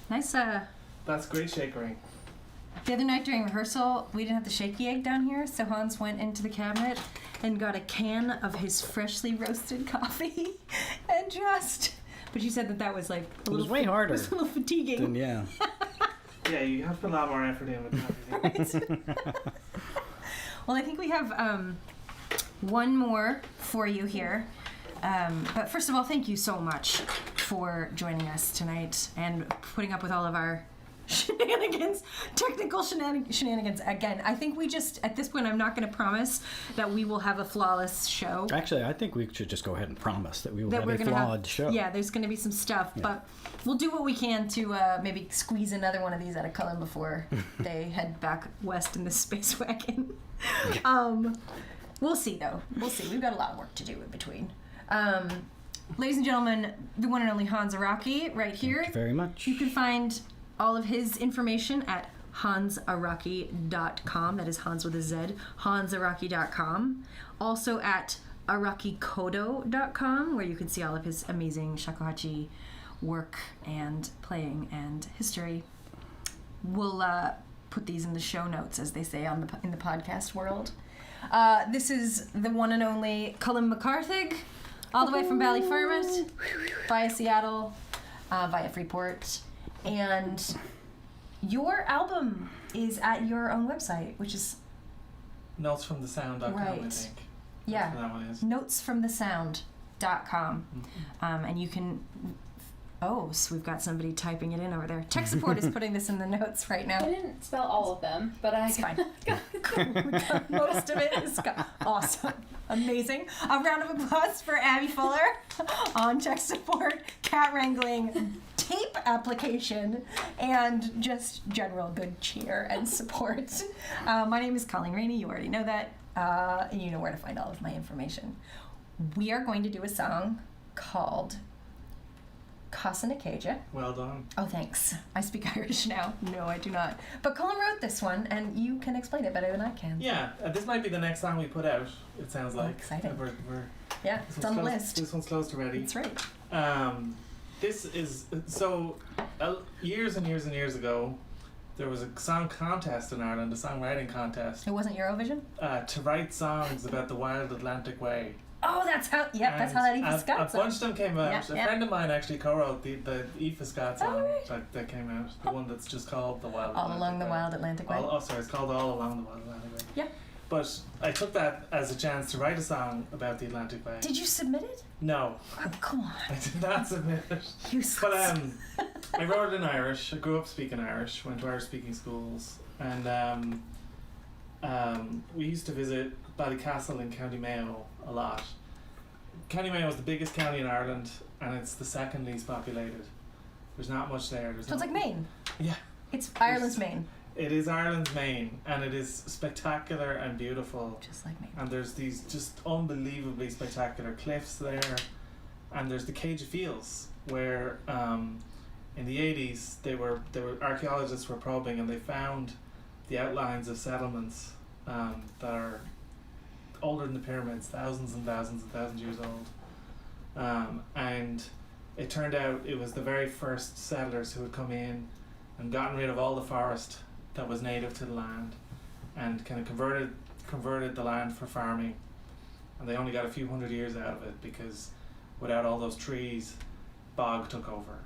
Nice. That's great shakering. The other night during rehearsal, we didn't have the shaky egg down here, so Hans went into the cabinet and got a can of his freshly roasted coffee and just. But you said that was like It was way harder. It was a little fatiguing. Then, yeah. Yeah, you have to put a lot more effort in with coffee. Well, I think we have one more for you here. But first of all, thank you so much for joining us tonight and putting up with all of our shenanigans, technical shenanigans. Again, I think we just, at this point, I'm not going to promise that we will have a flawless show. Actually, I think we should just go ahead and promise that we will That have we're a gonna flawed show. Yeah, there's going to be some stuff, but we'll do what we can to maybe squeeze another one of these out of Colm before they head back west in the space wagon. We'll see, though. We'll see. We've got a lot of work to do in between. Ladies and gentlemen, the one and only Hanz Araki right here. Thank you very much. You can find all of his information at hanzaraki.com. That is Hans with a Z. hanzaraki.com. Also at arakikodo.com, where you can see all of his amazing shakuhachi work and playing and history. We'll put these in the show notes, as they say in the podcast world. This is the one and only Colleen MacCárthaigh, all the way from Ballyfermot, via Seattle, via Freeport. And your album is at your own website, which is... Notesfromthesound.com, I Right. think. Yeah. That's what that one is. notesfromthesound.com. And you can... Oh, so we've got somebody typing it in over there. Tech support is putting this in the notes right now. I didn't spell all of them, but I It's fine. We got most of it. It's awesome. Amazing. A round of applause for Abby Fuller on tech support, cat wrangling, tape application, and just general good cheer and support. My name is Colleen Raney. You already know that. And you know where to find all of my information. We are going to do a song called MacCárthaigh. Well done. Oh, thanks. I speak Irish now. No, I do not. But Colin wrote this one, and you can explain it better than I can. Yeah, this might be the next song we put out, it sounds like. Exciting. We're, Yeah, this it's one's on the close- list. This one's close to ready. That's right. This is, so, years and years and years ago, there was a song contest in Ireland, a songwriting contest, It wasn't Eurovision? to write songs about the wild Atlantic way. Oh, that's how, yep, that's how that And Aoife Scott a bunch of them came out. Yeah, A yeah. friend of mine actually co-wrote the Aoife Scott song right. that came out, the one that's just called The Wild All Atlantic Along the Way. Wild Atlantic Way. It's called All Along the Wild Atlantic Way. Yeah. But I took that as a chance to write a song about the Atlantic Way. Did you submit it? No, Oh, come on. I did not submit it. Useless. But I wrote it in Irish. I grew up speaking Irish, went to Irish speaking schools, and we used to visit Ballycastle in County Mayo a lot. County Mayo is the biggest county in Ireland, and it's the second least populated. There's not much there. So it's like Maine. Yeah. It's Ireland's Maine. It is Ireland's Maine, and it is spectacular and beautiful. Just like Maine. And there's these just unbelievably spectacular cliffs there, and there's the Cage of Fields where in the 80s they were archaeologists were probing, and they found the outlines of settlements that are older than the pyramids, thousands and thousands and thousands of years old, and it turned out it was the very first settlers who had come in and gotten rid of all the forest that was native to the land, and kind of converted the land for farming, and they only got a few hundred years out of it because without all those trees, bog took over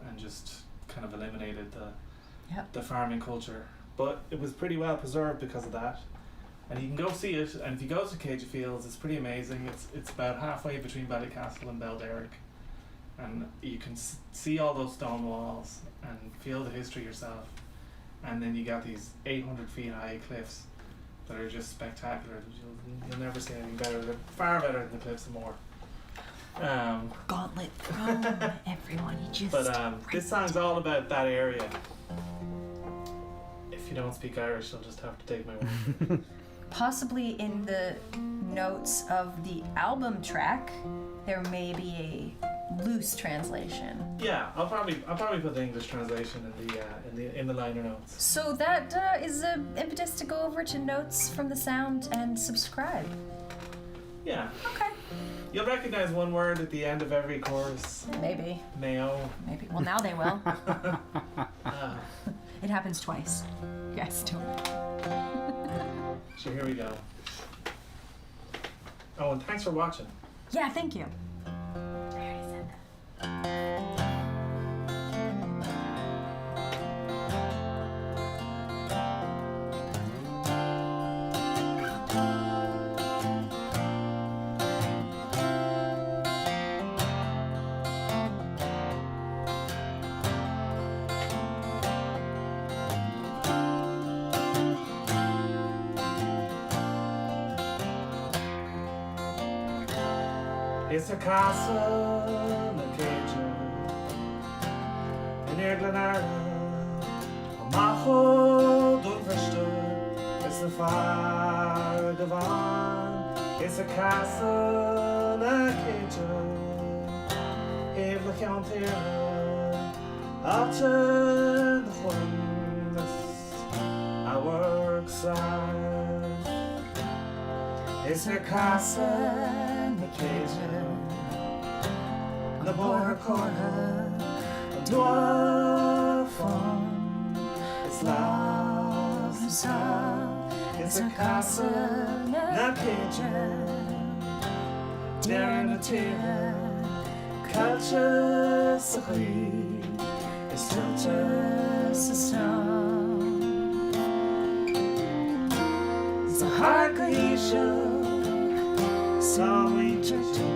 and just kind of eliminated the farming culture. But it was pretty well preserved because of that, and you can go see it. And if you go to Cage of Fields, it's pretty amazing. It's about halfway between Ballycastle and Belderrick, and you can see all those stone walls and feel the history yourself. And then you got these 800 feet high cliffs that are just spectacular. You'll never see anything better. They're far better than the Cliffs of Moher. Gauntlet thrown, everyone. You just. But this song's all about that area. If you don't speak Irish, you'll just have to take my word. Possibly in the notes of the album track, there may be a loose translation. Yeah, I'll probably put the English translation in the liner notes. So that is an impetus to go over to Notes from the Sound and subscribe. Yeah. Okay. You'll recognize one word at the end of every chorus. Maybe. Mayo. Maybe. Well, now they will. Ah. It happens twice. Yes, don't. So here we go. Oh, and thanks for watching. Yeah, thank you. It's a castle na Cajun in Irglanarla. A macho don't verstood. It's the fire divine. It's a castle na Cajun. Have the counter after the horns. I work side. It's a castle. The border corner, a dwarf on its lost and sound. It's a castle, na Cajun. There in a tear, culture sacré, it's still just a sound. It's a hard glacier. So we just go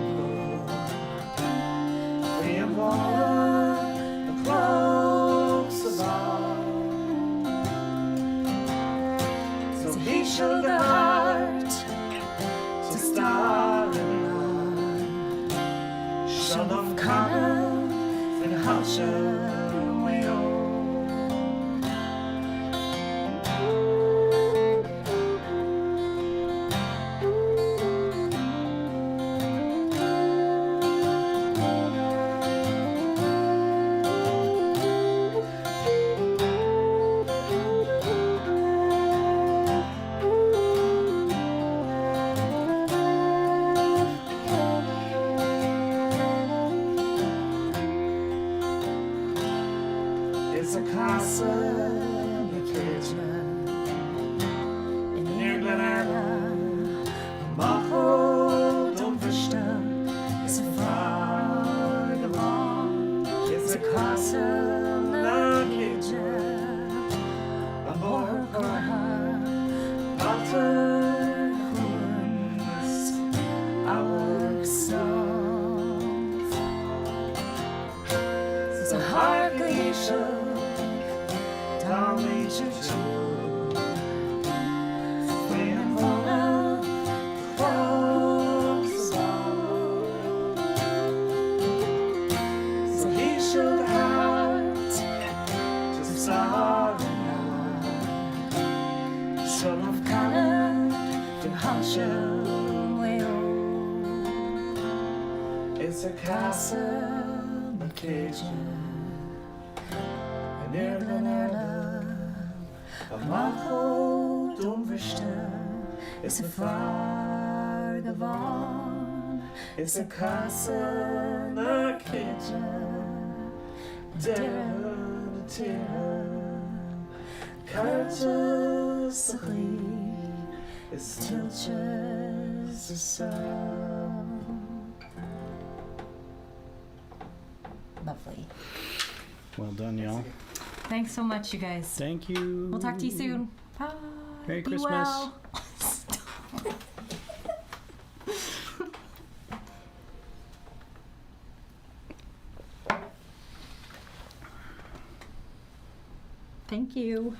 free and warm, the close above. So he showed the heart to star in line. Show them come and how shall we go? It's a castle in the kitchen in Irglanarla. A macho don't verstehen. It's a far geworden. It's a castle in the kitchen. A borger after horns. I work soft. It's a hard glacier. Down each of two, free and fallen, close above. So he showed the heart to sorrow now. Show of color to Hansel Whale. It's a castle, the Cajun. A macho don't verstehen. It's a far geworden. It's a castle na Cajun. Der Tier, culture sacré, it's still just a sound. Lovely. Well done, y'all. Thanks so much, you guys. Thank you. We'll talk to you soon. Bye. Merry Be Christmas. well. Thank you.